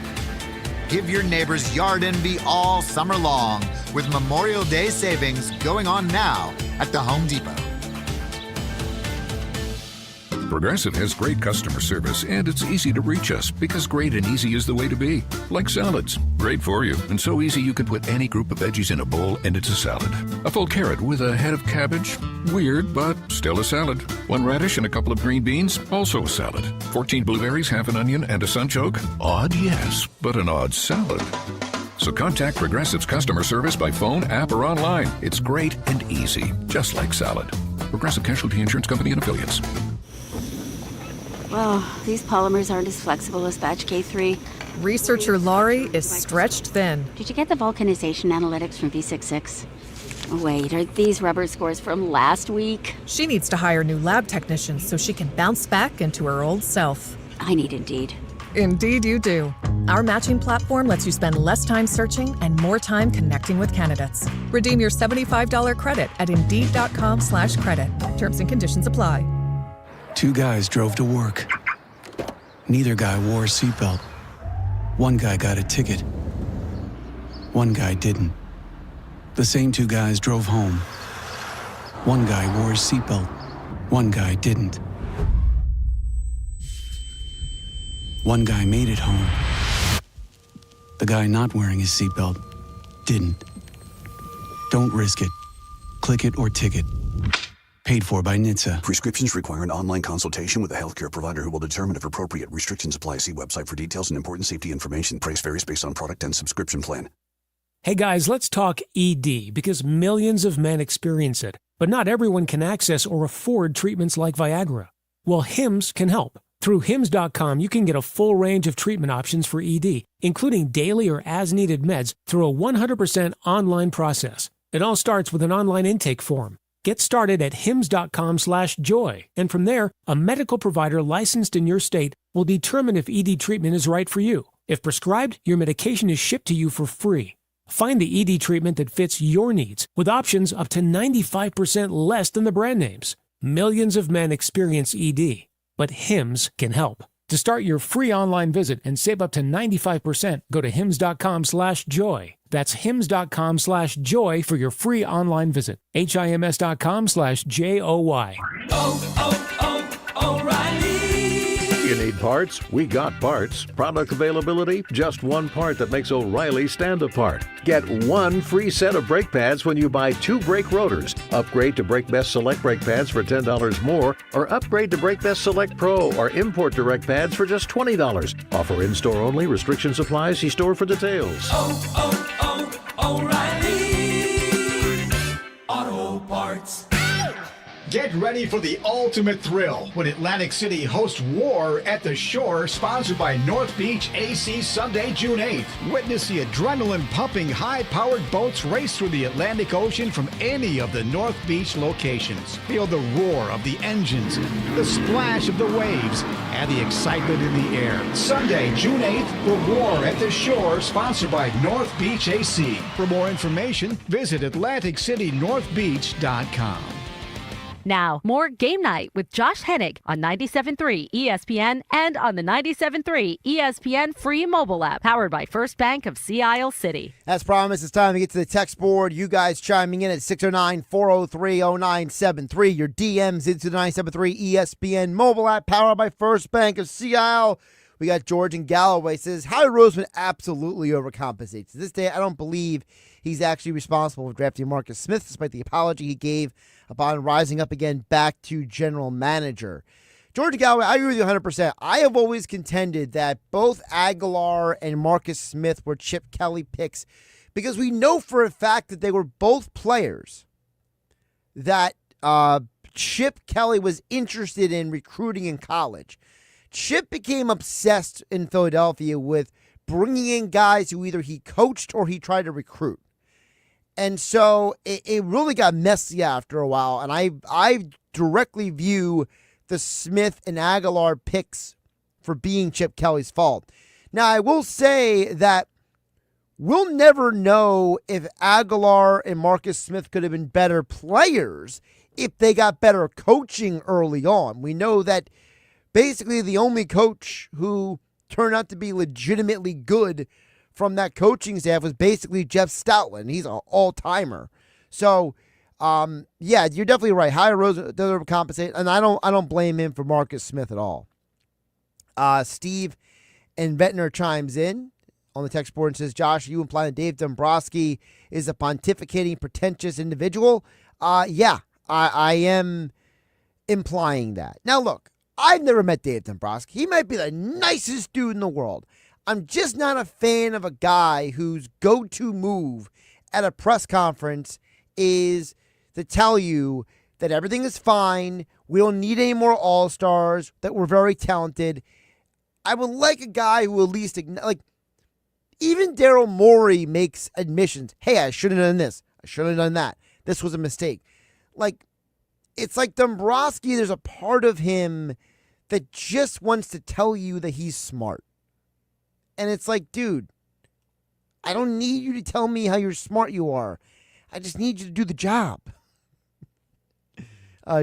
Give your neighbors yard envy all summer long with Memorial Day savings going on now at the Home Depot. Progressive has great customer service, and it's easy to reach us because great and easy is the way to be. Like salads, great for you, and so easy you can put any group of veggies in a bowl and it's a salad. A full carrot with a head of cabbage, weird, but still a salad. 1 radish and a couple of green beans, also a salad. 14 blueberries, half an onion, and a sunchoke? Odd, yes, but an odd salad. So contact Progressive's customer service by phone, app, or online. It's great and easy, just like salad. Progressive Casualty Insurance Company and Affiliates. Well, these polymers aren't as flexible as batch K3. Researcher Laurie is stretched thin. Did you get the vulcanization analytics from V66? Wait, are these rubber scores from last week? She needs to hire new lab technicians so she can bounce back into her old self. I need Indeed. Indeed you do. Our matching platform lets you spend less time searching and more time connecting with candidates. Redeem your $75 credit at Indeed.com/credit. Terms and conditions apply. 2 guys drove to work. Neither guy wore a seatbelt. One guy got a ticket. One guy didn't. The same 2 guys drove home. One guy wore his seatbelt. One guy didn't. One guy made it home. The guy not wearing his seatbelt didn't. Don't risk it. Click it or ticket. Paid for by NHTSA. Prescriptions require an online consultation with a healthcare provider who will determine if appropriate. Restrictions apply. See website for details and important safety information. Price varies based on product and subscription plan. Hey guys, let's talk ED because millions of men experience it, but not everyone can access or afford treatments like Viagra. Well, Hims can help. Through Hims.com, you can get a full range of treatment options for ED, including daily or as-needed meds through a 100% online process. It all starts with an online intake form. Get started at hims.com/joy, and from there, a medical provider licensed in your state will determine if ED treatment is right for you. If prescribed, your medication is shipped to you for free. Find the ED treatment that fits your needs, with options up to 95% less than the brand names. Millions of men experience ED, but Hims can help. To start your free online visit and save up to 95%, go to hims.com/joy. That's hims.com/joy for your free online visit. HIMS.com/JOY. You need parts? We got parts. Product availability? Just one part that makes O'Reilly stand apart. Get 1 free set of brake pads when you buy 2 brake rotors. Upgrade to Brake Best Select brake pads for $10 more, or upgrade to Brake Best Select Pro or Import Direct pads for just $20. Offer in-store only. Restrictions apply. See store for details. O'Reilly Auto Parts. Get ready for the ultimate thrill when Atlantic City hosts War at the Shore, sponsored by North Beach AC, Sunday, June 8th. Witness the adrenaline-pumping, high-powered boats race through the Atlantic Ocean from any of the North Beach locations. Feel the roar of the engines, the splash of the waves, and the excitement in the air. Sunday, June 8th, for War at the Shore, sponsored by North Beach AC. For more information, visit AtlanticCityNorthBeach.com. Now, more Game Night with Josh Hennig on 97.3 ESPN and on the 97.3 ESPN free mobile app, powered by First Bank of Sea Isle City. As promised, it's time to get to the text board. You guys chiming in at 609-403-0973. Your DMs into the 97.3 ESPN mobile app, powered by First Bank of Sea Isle. We got George in Galloway says, Howie Roseman absolutely overcompensates. To this day, I don't believe he's actually responsible for drafting Marcus Smith, despite the apology he gave upon rising up again back to general manager. George Galloway, I agree with you 100%. I have always contended that both Aguilar and Marcus Smith were Chip Kelly picks because we know for a fact that they were both players that Chip Kelly was interested in recruiting in college. Chip became obsessed in Philadelphia with bringing in guys who either he coached or he tried to recruit. And so it really got messy after a while, and I directly view the Smith and Aguilar picks for being Chip Kelly's fault. Now, I will say that we'll never know if Aguilar and Marcus Smith could have been better players if they got better coaching early on. We know that basically the only coach who turned out to be legitimately good from that coaching staff was basically Jeff Stoutland. He's an all-timer. So, yeah, you're definitely right. Howie Rose does overcompensate, and I don't blame him for Marcus Smith at all. Steve and Ventnor chimes in on the text board and says, Josh, are you implying that Dave Dombrowski is a pontificating, pretentious individual? Yeah, I am implying that. Now, look, I've never met Dave Dombrowski. He might be the nicest dude in the world. I'm just not a fan of a guy whose go-to move at a press conference is to tell you that everything is fine, we don't need any more all-stars, that we're very talented. I would like a guy who at least, like, even Daryl Morey makes admissions. Hey, I should have done this. I should have done that. This was a mistake. Like, it's like Dombrowski, there's a part of him that just wants to tell you that he's smart. And it's like, dude, I don't need you to tell me how smart you are. I just need you to do the job.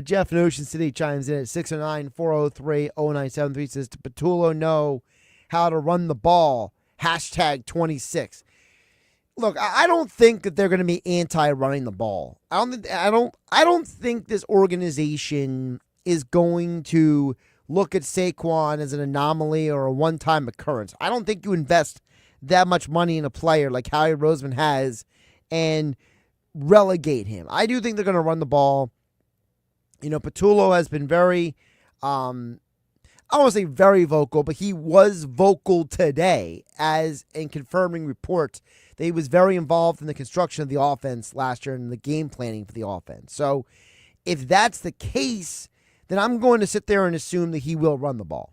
Jeff in Ocean City chimes in at 609-403-0973. Says, does Patulo know how to run the ball? Hashtag 26. Look, I don't think that they're going to be anti-running the ball. I don't think this organization is going to look at Saquon as an anomaly or a one-time occurrence. I don't think you invest that much money in a player like Howie Roseman has and relegate him. I do think they're going to run the ball. You know, Patulo has been very, I don't want to say very vocal, but he was vocal today as in confirming reports that he was very involved in the construction of the offense last year and the game planning for the offense. So if that's the case, then I'm going to sit there and assume that he will run the ball.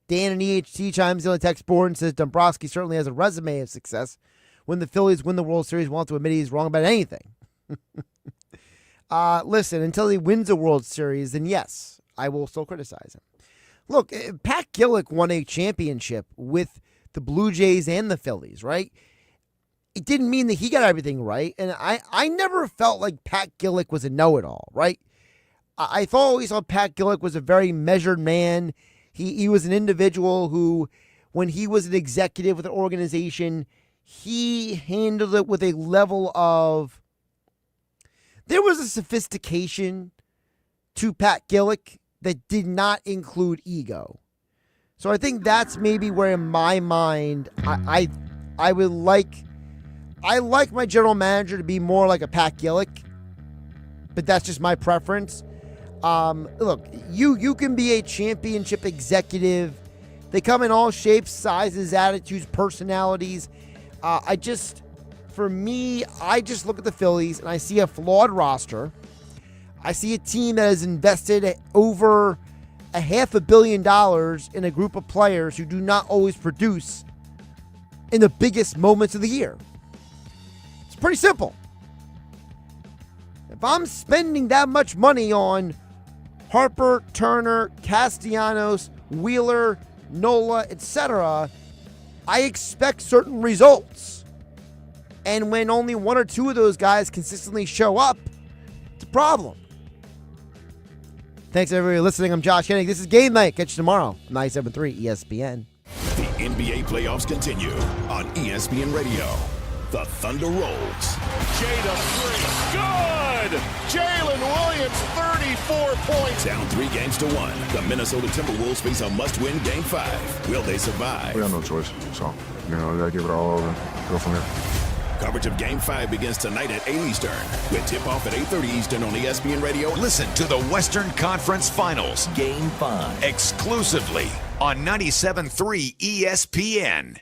Dan in EHT chimes in on the text board and says Dombrowski certainly has a resume of success. When the Phillies win the World Series, wants to admit he's wrong about anything. Listen, until he wins a World Series, then yes, I will still criticize him. Look, Pat Gillick won a championship with the Blue Jays and the Phillies, right? It didn't mean that he got everything right, and I never felt like Pat Gillick was a know-it-all, right? I always thought Pat Gillick was a very measured man. He was an individual who, when he was an executive with an organization, he handled it with a level of, there was a sophistication to Pat Gillick that did not include ego. So I think that's maybe where in my mind, I would like my general manager to be more like a Pat Gillick, but that's just my preference. Look, you can be a championship executive. They come in all shapes, sizes, attitudes, personalities. I just look at the Phillies and I see a flawed roster. I see a team that has invested over $500 million in a group of players who do not always produce in the biggest moments of the year. It's pretty simple. If I'm spending that much money on Harper, Turner, Castellanos, Wheeler, Nola, etc., I expect certain results. And when only one or two of those guys consistently show up, it's a problem. Thanks, everybody, for listening. I'm Josh Hennig. This is Game Night. Catch you tomorrow, 97.3 ESPN. The NBA playoffs continue on ESPN Radio. The Thunder rolls. Jada three. Good! Jalen Williams, 34 points. Down 3 games to 1. The Minnesota Timberwolves face a must-win Game 5. Will they survive? We have no choice. So, we got to give it all over and go from there. Coverage of Game 5 begins tonight at 8 Eastern. With tip-off at 8:30 Eastern on ESPN Radio. Listen to the Western Conference Finals, Game 5, exclusively on 97.3 ESPN.